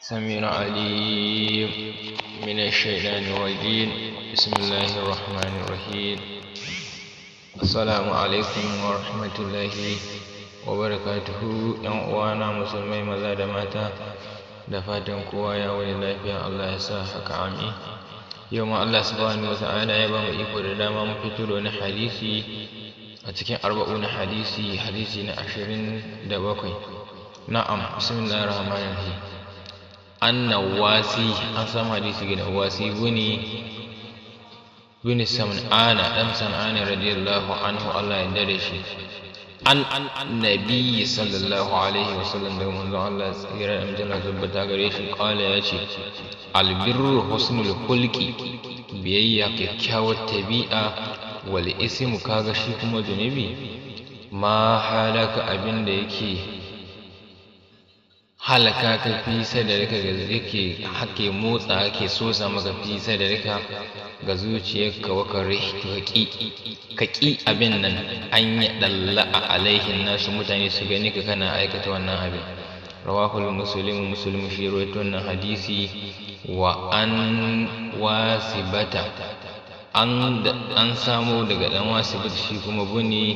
سميع عليم من الشيطان الرجيم. بسم الله الرحمن الرحيم. السلام عليكم ورحمة الله وبركاته. ‘Yan uwana musulmai maza da mata, da fatan kowa ya wani lafiya, Allah ya sa haka, amin. Yau ma Allah subhanahu wa ta'ala ya ba mu iko da dama mu fito da wani hadisi a cikin arba'un hadisi na 27. Na'am, bismillahir rahmanir rahim. An-Nawasi, an samu hadisi ga Nawasi bin Sam'ana dan Sam'ana radiyallahu anhu, Allah ya yarda da shi. An Nabi sallallahu alaihi wasallam, da manzon Allah tsira da amjala tabbata gare shi, kala ya ce, albirru husnul khulqi, biyayya kyakkyawar tabi'a, wal ismu, kaga shi kuma zunubi, ma halaka, abinda yake halaka ka fi sadarka, ga yake hake motsa ake sosa maka fi sadarka ga zuciyarka, wa karihtu ka ƙi abin nan, an yi dalla a alaihin nasu, mutane su gani ka kana aikata wannan abin. Rawahul muslim shi rawaito wannan hadisi. Wa an wasibata, an samu daga dan wasibata, shi kuma buni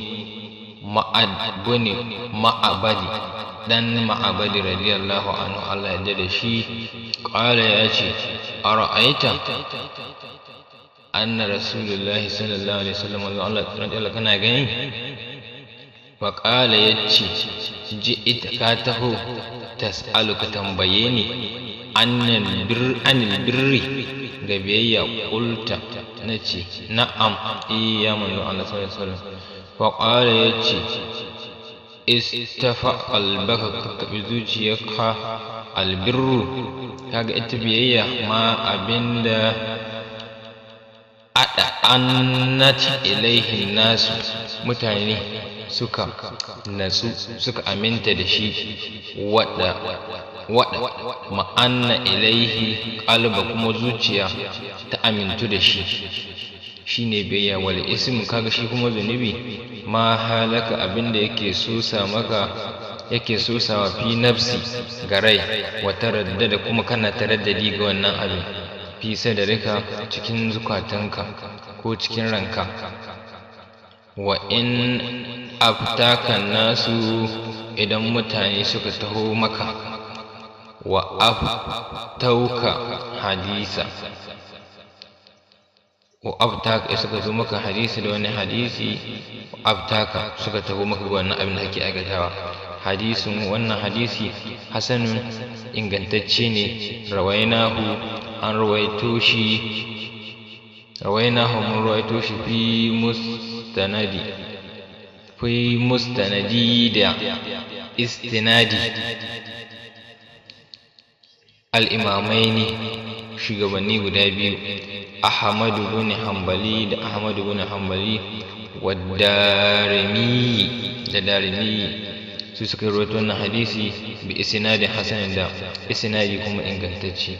ma'abadi dan ma'abadi radiyallahu anhu, Allah ya yarda da shi. Qala ya ce, ara'aita anna rasulullahi sallallahu alaihi wasallam, Allah kana gani? Wa qala yace, ji'ita, ka taho, tas'alu, ka tambaye ni, anil birri, ga biyayya. Qulta, nace na'am, ya manzo Allah sallallahu alaihi wasallam. Wa qala yace, istafa albaka, ka bi zuciyarka. Albirru, kaga ita biyayya, ma abinda annat ilaihi nasu, mutane suka natsu, suka aminta da shi. wada ma'anna ilaihi qalba, kuma zuciya ta amintu da shi, shine biyayya. Wal ismu, kaga shi kuma zunubi, ma halaka, abinda yake sosa maka, yake sosawa fi nafsi, ga rai, wa taraddada, kuma kana taraddadi ga wannan abin, fi sadarika, cikin zukatanka ko cikin ranka. Wa in aftaka nasu, idan mutane suka taho maka, wa aftauka hadisa, wa aftaka, suka zo maka hadisi da wani hadisi, wa aftaka, suka taho maka ga wannan abin da kake aikatawa. Hadisin, wannan hadisi hasanun, ingantacce ne. Rawainahu, an rawaito shi, mun rawaito shi fi mustanadi da istinadi al-imamaini, shugabanni guda biyu, Ahmad ibn Hanbali da Ahmad ibn Hanbali, wa Darimi da Darimi, su suka rawaito wannan hadisi bi isnadin hasan, da isnadi kuma ingantacce.